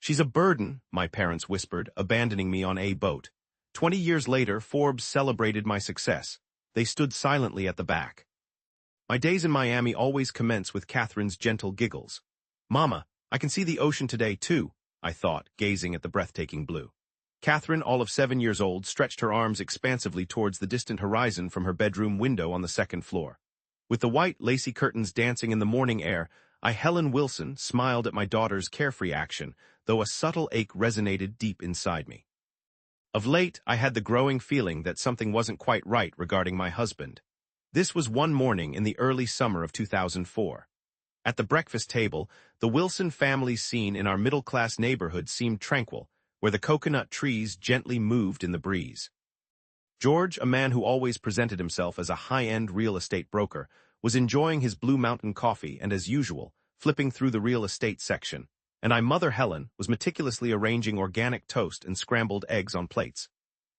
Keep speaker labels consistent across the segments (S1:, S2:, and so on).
S1: She's a burden, my parents whispered, abandoning me on a boat. 20 years later, Forbes celebrated my success. They stood silently at the back. My days in Miami always commence with Catherine's gentle giggles. Mama, I can see the ocean today, too, I thought, gazing at the breathtaking blue. Catherine, all of 7 years old, stretched her arms expansively towards the distant horizon from her bedroom window on the second floor. With the white, lacy curtains dancing in the morning air, I, Helen Wilson, smiled at my daughter's carefree action, though a subtle ache resonated deep inside me. Of late, I had the growing feeling that something wasn't quite right regarding my husband. This was one morning in the early summer of 2004. At the breakfast table, the Wilson family's scene in our middle-class neighborhood seemed tranquil, where the coconut trees gently moved in the breeze. George, a man who always presented himself as a high-end real estate broker, was enjoying his Blue Mountain coffee and, as usual, flipping through the real estate section, and Mother Helen was meticulously arranging organic toast and scrambled eggs on plates.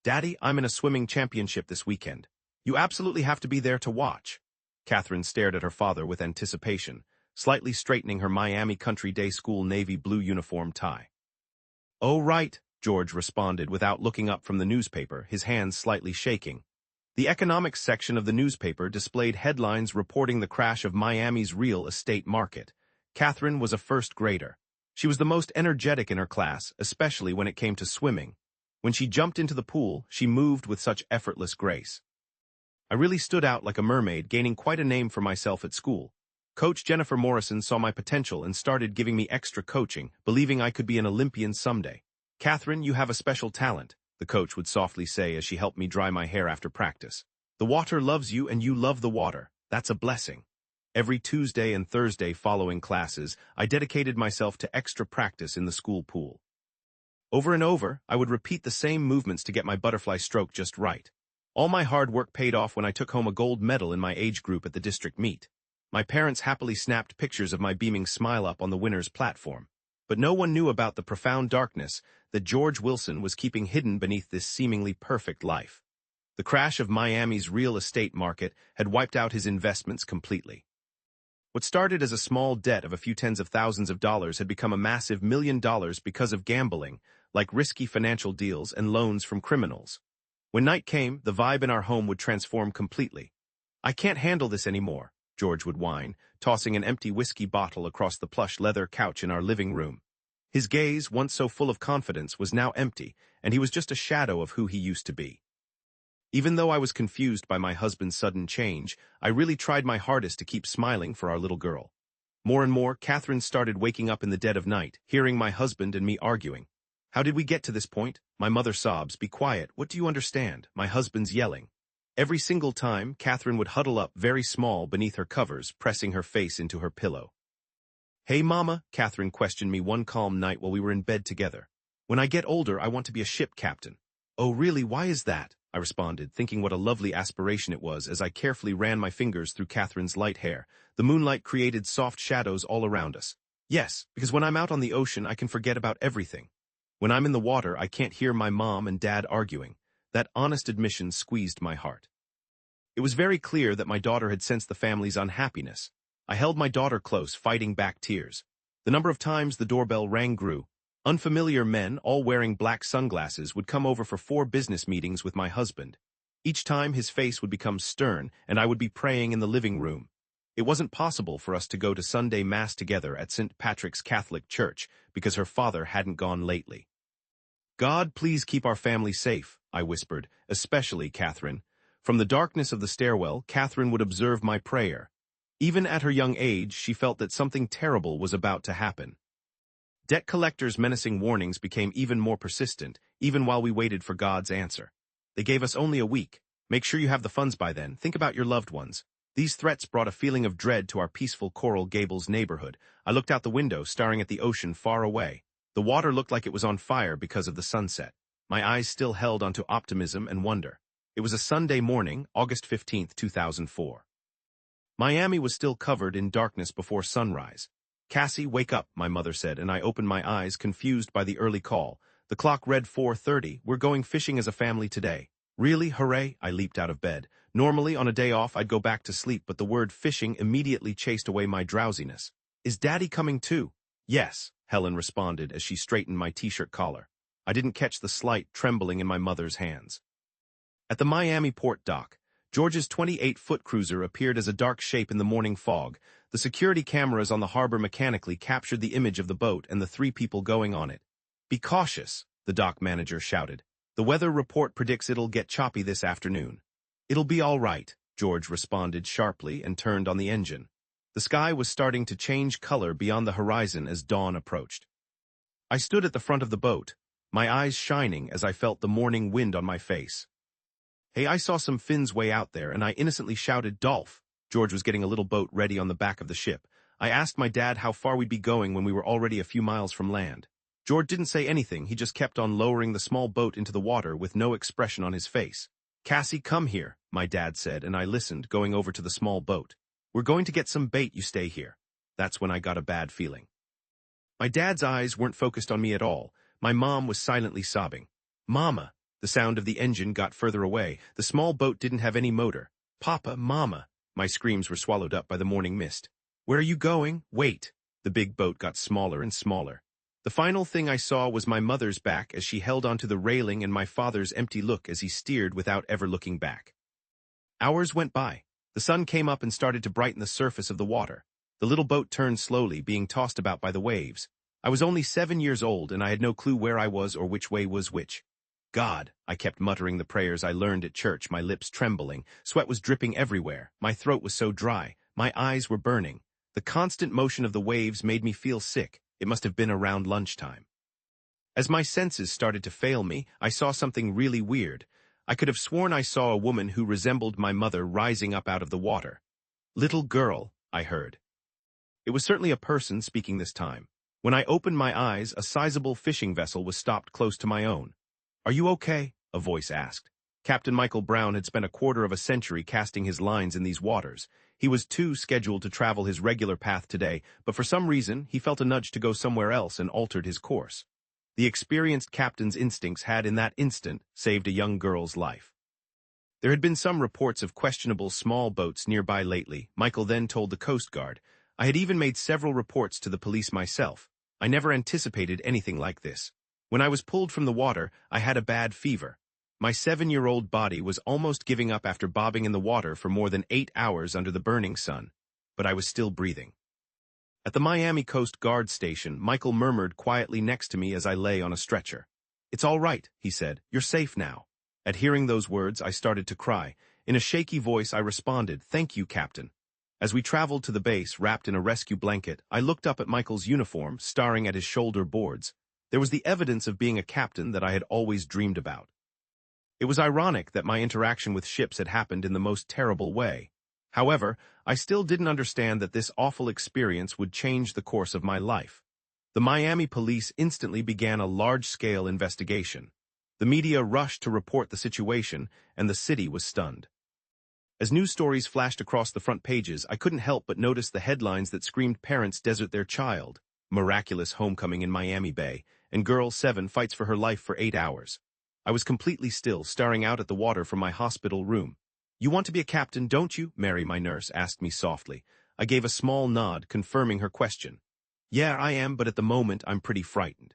S1: Daddy, I'm in a swimming championship this weekend. You absolutely have to be there to watch. Catherine stared at her father with anticipation, slightly straightening her Miami Country Day School navy blue uniform tie. Oh, right, George responded without looking up from the newspaper, his hands slightly shaking. The economics section of the newspaper displayed headlines reporting the crash of Miami's real estate market. Catherine was a first grader. She was the most energetic in her class, especially when it came to swimming. When she jumped into the pool, she moved with such effortless grace. I really stood out like a mermaid, gaining quite a name for myself at school. Coach Jennifer Morrison saw my potential and started giving me extra coaching, believing I could be an Olympian someday. Catherine, you have a special talent, the coach would softly say as she helped me dry my hair after practice. The water loves you and you love the water. That's a blessing. Every Tuesday and Thursday following classes, I dedicated myself to extra practice in the school pool. Over and over, I would repeat the same movements to get my butterfly stroke just right. All my hard work paid off when I took home a gold medal in my age group at the district meet. My parents happily snapped pictures of my beaming smile up on the winner's platform. But no one knew about the profound darkness that George Wilson was keeping hidden beneath this seemingly perfect life. The crash of Miami's real estate market had wiped out his investments completely. What started as a small debt of a few tens of thousands of dollars had become a massive $1 million because of gambling, like risky financial deals and loans from criminals. When night came, the vibe in our home would transform completely. I can't handle this anymore, George would whine, tossing an empty whiskey bottle across the plush leather couch in our living room. His gaze, once so full of confidence, was now empty, and he was just a shadow of who he used to be. Even though I was confused by my husband's sudden change, I really tried my hardest to keep smiling for our little girl. More and more, Catherine started waking up in the dead of night, hearing my husband and me arguing. How did we get to this point? My mother sobs. Be quiet. What do you understand? My husband's yelling. Every single time, Catherine would huddle up very small beneath her covers, pressing her face into her pillow. Hey, Mama, Catherine questioned me one calm night while we were in bed together. When I get older, I want to be a ship captain. Oh, really? Why is that? I responded, thinking what a lovely aspiration it was as I carefully ran my fingers through Catherine's light hair. The moonlight created soft shadows all around us. Yes, because when I'm out on the ocean, I can forget about everything. When I'm in the water, I can't hear my mom and dad arguing. That honest admission squeezed my heart. It was very clear that my daughter had sensed the family's unhappiness. I held my daughter close, fighting back tears. The number of times the doorbell rang grew. Unfamiliar men, all wearing black sunglasses, would come over for 4 business meetings with my husband. Each time his face would become stern, and I would be praying in the living room. It wasn't possible for us to go to Sunday Mass together at St. Patrick's Catholic Church because her father hadn't gone lately. God, please keep our family safe, I whispered, especially Catherine. From the darkness of the stairwell, Catherine would observe my prayer. Even at her young age, she felt that something terrible was about to happen. Debt collectors' menacing warnings became even more persistent, even while we waited for God's answer. They gave us only a week. Make sure you have the funds by then. Think about your loved ones. These threats brought a feeling of dread to our peaceful Coral Gables neighborhood. I looked out the window, staring at the ocean far away. The water looked like it was on fire because of the sunset. My eyes still held onto optimism and wonder. It was a Sunday morning, August 15, 2004. Miami was still covered in darkness before sunrise. Cassie, wake up, my mother said, and I opened my eyes, confused by the early call. The clock read 4:30. We're going fishing as a family today. Really? Hooray! I leaped out of bed. Normally, on a day off, I'd go back to sleep, but the word fishing immediately chased away my drowsiness. Is Daddy coming too? Yes, Helen responded as she straightened my t-shirt collar. I didn't catch the slight trembling in my mother's hands. At the Miami port dock, George's 28-foot cruiser appeared as a dark shape in the morning fog. The security cameras on the harbor mechanically captured the image of the boat and the 3 people going on it. "Be cautious," the dock manager shouted. "The weather report predicts it'll get choppy this afternoon." "It'll be all right," George responded sharply and turned on the engine. The sky was starting to change color beyond the horizon as dawn approached. I stood at the front of the boat, my eyes shining as I felt the morning wind on my face. "Hey, I saw some fins way out there," and I innocently shouted, "Dolph." George was getting a little boat ready on the back of the ship. I asked my dad how far we'd be going when we were already a few miles from land. George didn't say anything, he just kept on lowering the small boat into the water with no expression on his face. "Cassie, come here," my dad said, and I listened, going over to the small boat. "We're going to get some bait, you stay here." That's when I got a bad feeling. My dad's eyes weren't focused on me at all. My mom was silently sobbing. "Mama." The sound of the engine got further away. The small boat didn't have any motor. "Papa, Mama." My screams were swallowed up by the morning mist. "Where are you going? Wait." The big boat got smaller and smaller. The final thing I saw was my mother's back as she held onto the railing and my father's empty look as he steered without ever looking back. Hours went by. The sun came up and started to brighten the surface of the water. The little boat turned slowly, being tossed about by the waves. I was only 7 years old, and I had no clue where I was or which way was which. "God," I kept muttering the prayers I learned at church, my lips trembling. Sweat was dripping everywhere. My throat was so dry. My eyes were burning. The constant motion of the waves made me feel sick. It must have been around lunchtime. As my senses started to fail me, I saw something really weird. I could have sworn I saw a woman who resembled my mother rising up out of the water. "Little girl," I heard. It was certainly a person speaking this time. When I opened my eyes, a sizable fishing vessel was stopped close to my own. "Are you okay?" a voice asked. Captain Michael Brown had spent a quarter of a century casting his lines in these waters. He was too scheduled to travel his regular path today, but for some reason, he felt a nudge to go somewhere else and altered his course. The experienced captain's instincts had, in that instant, saved a young girl's life. There had been some reports of questionable small boats nearby lately, Michael then told the Coast Guard. I had even made several reports to the police myself. I never anticipated anything like this. When I was pulled from the water, I had a bad fever. My 7-year-old body was almost giving up after bobbing in the water for more than 8 hours under the burning sun, but I was still breathing. At the Miami Coast Guard station, Michael murmured quietly next to me as I lay on a stretcher. "It's all right," he said. "You're safe now." At hearing those words, I started to cry. In a shaky voice, I responded, "Thank you, Captain." As we traveled to the base, wrapped in a rescue blanket, I looked up at Michael's uniform, staring at his shoulder boards. There was the evidence of being a captain that I had always dreamed about. It was ironic that my interaction with ships had happened in the most terrible way. However, I still didn't understand that this awful experience would change the course of my life. The Miami police instantly began a large-scale investigation. The media rushed to report the situation, and the city was stunned. As news stories flashed across the front pages, I couldn't help but notice the headlines that screamed "Parents desert their child," "Miraculous homecoming in Miami Bay," and "Girl 7 fights for her life for 8 hours." I was completely still, staring out at the water from my hospital room. "You want to be a captain, don't you?" Mary, my nurse, asked me softly. I gave a small nod, confirming her question. "Yeah, I am, but at the moment I'm pretty frightened."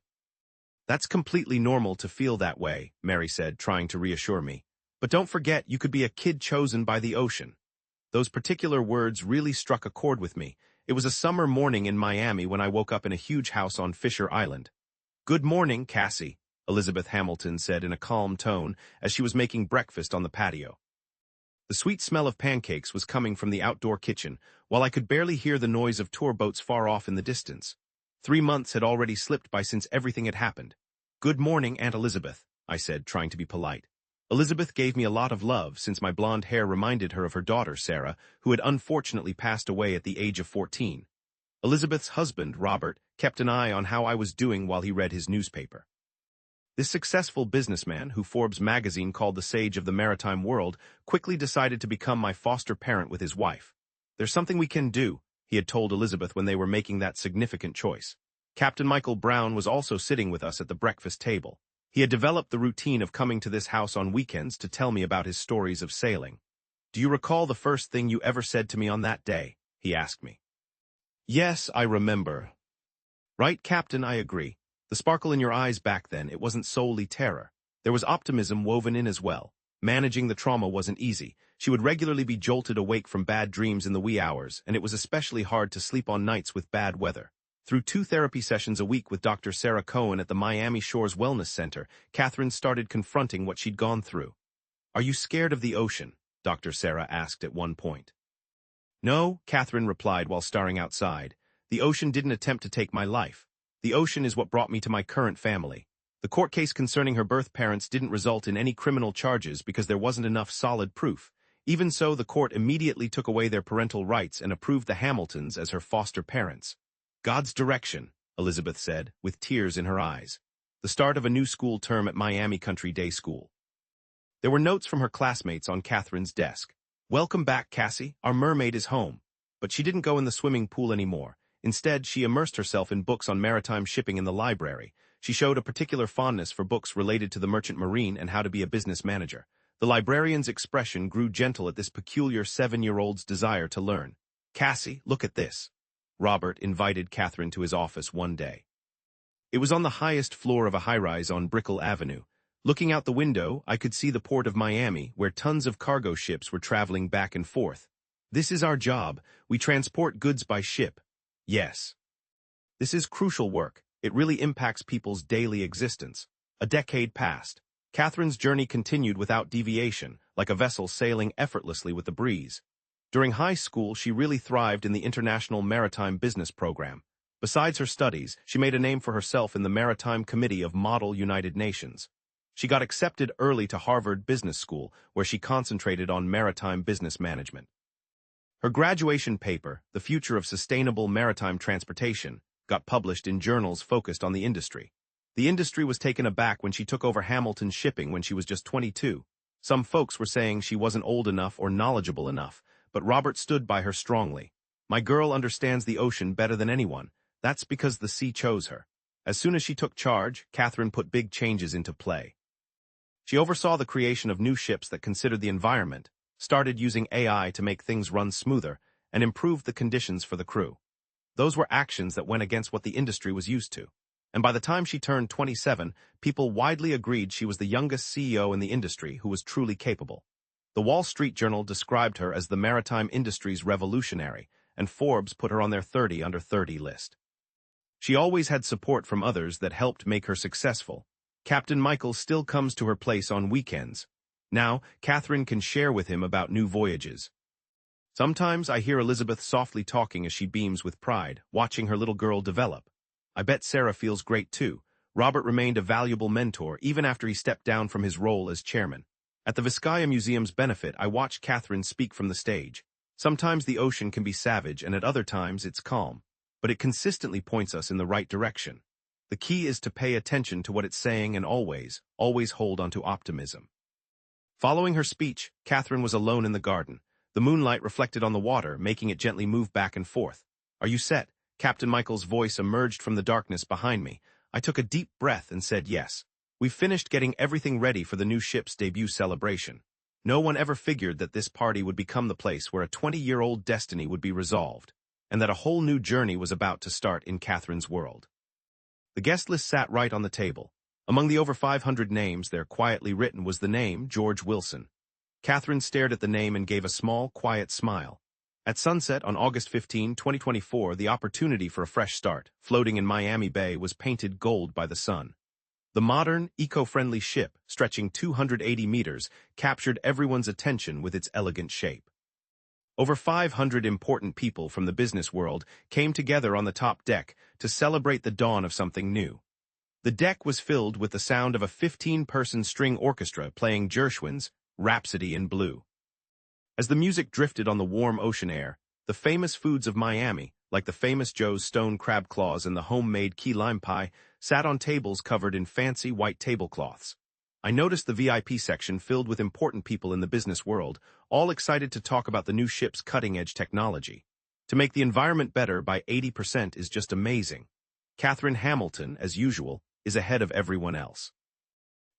S1: "That's completely normal to feel that way," Mary said, trying to reassure me. "But don't forget, you could be a kid chosen by the ocean." Those particular words really struck a chord with me. It was a summer morning in Miami when I woke up in a huge house on Fisher Island. "Good morning, Cassie," Elizabeth Hamilton said in a calm tone as she was making breakfast on the patio. The sweet smell of pancakes was coming from the outdoor kitchen, while I could barely hear the noise of tour boats far off in the distance. 3 months had already slipped by since everything had happened. "Good morning, Aunt Elizabeth," I said, trying to be polite. Elizabeth gave me a lot of love since my blonde hair reminded her of her daughter, Sarah, who had unfortunately passed away at the age of 14. Elizabeth's husband, Robert, kept an eye on how I was doing while he read his newspaper. This successful businessman, who Forbes magazine called the sage of the maritime world, quickly decided to become my foster parent with his wife. "There's something we can do," he had told Elizabeth when they were making that significant choice. Captain Michael Brown was also sitting with us at the breakfast table. He had developed the routine of coming to this house on weekends to tell me about his stories of sailing. "Do you recall the first thing you ever said to me on that day?" he asked me. "Yes, I remember. Right, Captain, I agree. The sparkle in your eyes back then, it wasn't solely terror. There was optimism woven in as well. Managing the trauma wasn't easy. She would regularly be jolted awake from bad dreams in the wee hours, and it was especially hard to sleep on nights with bad weather. Through 2 therapy sessions a week with Dr. Sarah Cohen at the Miami Shores Wellness Center, Catherine started confronting what she'd gone through. "Are you scared of the ocean?" Dr. Sarah asked at one point. "No," Catherine replied while staring outside. "The ocean didn't attempt to take my life. The ocean is what brought me to my current family." The court case concerning her birth parents didn't result in any criminal charges because there wasn't enough solid proof. Even so, the court immediately took away their parental rights and approved the Hamiltons as her foster parents. "God's direction," Elizabeth said, with tears in her eyes. The start of a new school term at Miami Country Day School. There were notes from her classmates on Catherine's desk. "Welcome back, Cassie. Our mermaid is home." But she didn't go in the swimming pool anymore. Instead, she immersed herself in books on maritime shipping in the library. She showed a particular fondness for books related to the merchant marine and how to be a business manager. The librarian's expression grew gentle at this peculiar 7-year-old's desire to learn. "Cassie, look at this." Robert invited Catherine to his office one day. It was on the highest floor of a high-rise on Brickell Avenue. Looking out the window, I could see the port of Miami, where tons of cargo ships were traveling back and forth. "This is our job. We transport goods by ship." "Yes. This is crucial work. It really impacts people's daily existence." A decade passed. Catherine's journey continued without deviation, like a vessel sailing effortlessly with the breeze. During high school, she really thrived in the International Maritime Business Program. Besides her studies, she made a name for herself in the Maritime Committee of Model United Nations. She got accepted early to Harvard Business School, where she concentrated on maritime business management. Her graduation paper, The Future of Sustainable Maritime Transportation, got published in journals focused on the industry. The industry was taken aback when she took over Hamilton Shipping when she was just 22. Some folks were saying she wasn't old enough or knowledgeable enough, but Robert stood by her strongly. "My girl understands the ocean better than anyone. That's because the sea chose her." As soon as she took charge, Catherine put big changes into play. She oversaw the creation of new ships that considered the environment, started using AI to make things run smoother, and improved the conditions for the crew. Those were actions that went against what the industry was used to. And by the time she turned 27, people widely agreed she was the youngest CEO in the industry who was truly capable. The Wall Street Journal described her as the maritime industry's revolutionary, and Forbes put her on their 30 under 30 list. She always had support from others that helped make her successful. Captain Michael still comes to her place on weekends. Now, Catherine can share with him about new voyages. Sometimes I hear Elizabeth softly talking as she beams with pride, watching her little girl develop. I bet Sarah feels great too. Robert remained a valuable mentor even after he stepped down from his role as chairman. At the Vizcaya Museum's benefit, I watched Catherine speak from the stage. Sometimes the ocean can be savage and at other times it's calm, but it consistently points us in the right direction. The key is to pay attention to what it's saying and always hold on to optimism. Following her speech, Catherine was alone in the garden. The moonlight reflected on the water, making it gently move back and forth. "Are you set?" Captain Michael's voice emerged from the darkness behind me. I took a deep breath and said yes. We've finished getting everything ready for the new ship's debut celebration. No one ever figured that this party would become the place where a 20-year-old destiny would be resolved, and that a whole new journey was about to start in Catherine's world. The guest list sat right on the table. Among the over 500 names there quietly written was the name George Wilson. Catherine stared at the name and gave a small, quiet smile. At sunset on August 15, 2024, the opportunity for a fresh start, floating in Miami Bay, was painted gold by the sun. The modern, eco-friendly ship, stretching 280 meters, captured everyone's attention with its elegant shape. Over 500 important people from the business world came together on the top deck to celebrate the dawn of something new. The deck was filled with the sound of a 15-person string orchestra playing Gershwin's Rhapsody in Blue. As the music drifted on the warm ocean air, the famous foods of Miami, like the famous Joe's stone crab claws and the homemade key lime pie, sat on tables covered in fancy white tablecloths. I noticed the VIP section filled with important people in the business world, all excited to talk about the new ship's cutting-edge technology. To make the environment better by 80% is just amazing. Catherine Hamilton, as usual, is ahead of everyone else.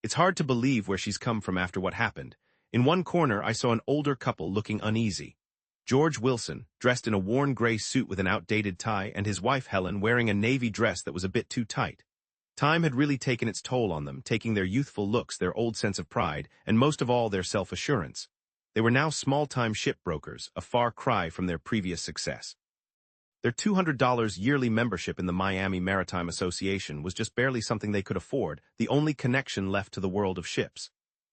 S1: It's hard to believe where she's come from after what happened. In one corner, I saw an older couple looking uneasy. George Wilson, dressed in a worn gray suit with an outdated tie, and his wife Helen wearing a navy dress that was a bit too tight. Time had really taken its toll on them, taking their youthful looks, their old sense of pride, and most of all their self-assurance. They were now small-time shipbrokers, a far cry from their previous success. Their $200 yearly membership in the Miami Maritime Association was just barely something they could afford, the only connection left to the world of ships.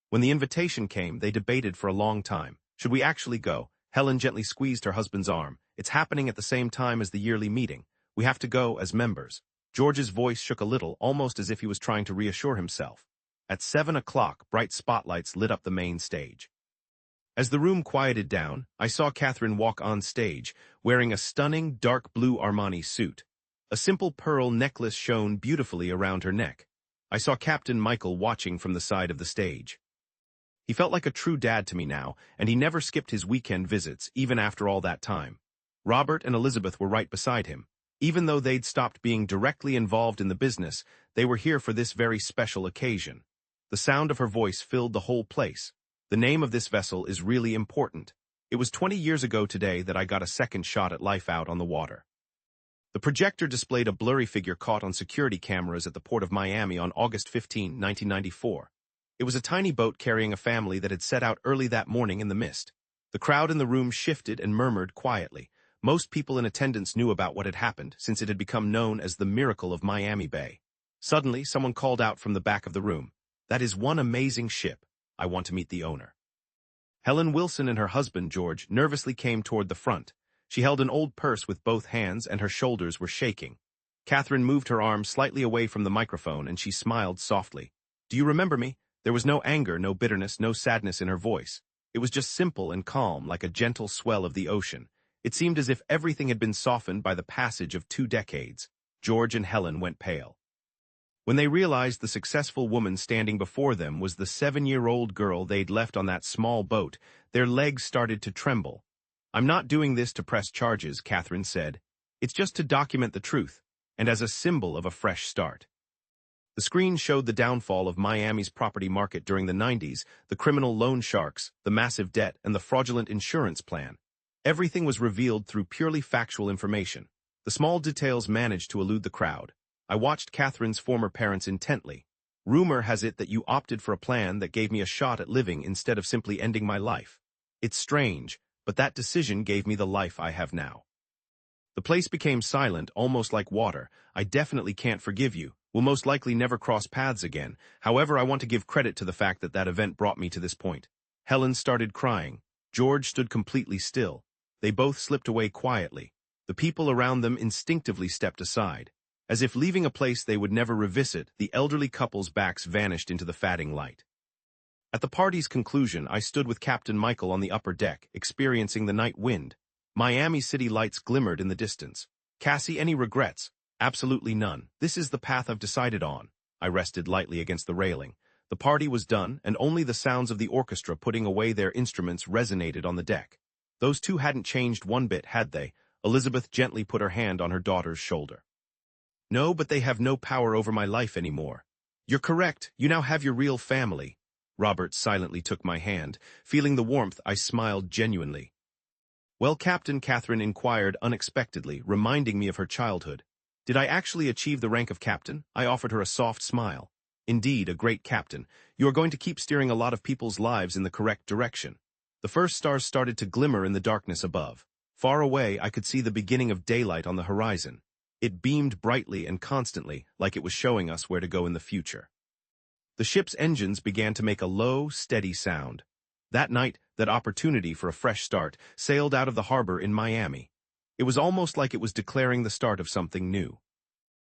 S1: When the invitation came, they debated for a long time. Should we actually go? Helen gently squeezed her husband's arm. It's happening at the same time as the yearly meeting. We have to go as members. George's voice shook a little, almost as if he was trying to reassure himself. At 7 o'clock, bright spotlights lit up the main stage. As the room quieted down, I saw Catherine walk on stage, wearing a stunning dark blue Armani suit. A simple pearl necklace shone beautifully around her neck. I saw Captain Michael watching from the side of the stage. He felt like a true dad to me now, and he never skipped his weekend visits, even after all that time. Robert and Elizabeth were right beside him. Even though they'd stopped being directly involved in the business, they were here for this very special occasion. The sound of her voice filled the whole place. The name of this vessel is really important. It was 20 years ago today that I got a second shot at life out on the water. The projector displayed a blurry figure caught on security cameras at the port of Miami on August 15, 1994. It was a tiny boat carrying a family that had set out early that morning in the mist. The crowd in the room shifted and murmured quietly. Most people in attendance knew about what had happened, since it had become known as the miracle of Miami Bay. Suddenly, someone called out from the back of the room, "That is one amazing ship. I want to meet the owner." Helen Wilson and her husband, George, nervously came toward the front. She held an old purse with both hands, and her shoulders were shaking. Catherine moved her arm slightly away from the microphone, and she smiled softly. "Do you remember me?" There was no anger, no bitterness, no sadness in her voice. It was just simple and calm, like a gentle swell of the ocean. It seemed as if everything had been softened by the passage of 2 decades. George and Helen went pale. When they realized the successful woman standing before them was the 7-year-old girl they'd left on that small boat, their legs started to tremble. "I'm not doing this to press charges," Catherine said. "It's just to document the truth, and as a symbol of a fresh start." The screen showed the downfall of Miami's property market during the 90s, the criminal loan sharks, the massive debt, and the fraudulent insurance plan. Everything was revealed through purely factual information. The small details managed to elude the crowd. I watched Catherine's former parents intently. "Rumor has it that you opted for a plan that gave me a shot at living instead of simply ending my life. It's strange, but that decision gave me the life I have now." The place became silent, almost like water. "I definitely can't forgive you. We'll most likely never cross paths again. However, I want to give credit to the fact that that event brought me to this point." Helen started crying. George stood completely still. They both slipped away quietly. The people around them instinctively stepped aside. As if leaving a place they would never revisit, the elderly couple's backs vanished into the fading light. At the party's conclusion, I stood with Captain Michael on the upper deck, experiencing the night wind. Miami city lights glimmered in the distance. "Cassie, any regrets?" "Absolutely none. This is the path I've decided on." I rested lightly against the railing. The party was done, and only the sounds of the orchestra putting away their instruments resonated on the deck. Those two hadn't changed one bit, had they? Elizabeth gently put her hand on her daughter's shoulder. "No, but they have no power over my life anymore." "You're correct. You now have your real family." Robert silently took my hand. Feeling the warmth, I smiled genuinely. "Well, Captain," Catherine inquired unexpectedly, reminding me of her childhood. "Did I actually achieve the rank of captain?" I offered her a soft smile. "Indeed, a great captain. You are going to keep steering a lot of people's lives in the correct direction." The first stars started to glimmer in the darkness above. Far away, I could see the beginning of daylight on the horizon. It beamed brightly and constantly, like it was showing us where to go in the future. The ship's engines began to make a low, steady sound. That night, that opportunity for a fresh start sailed out of the harbor in Miami. It was almost like it was declaring the start of something new.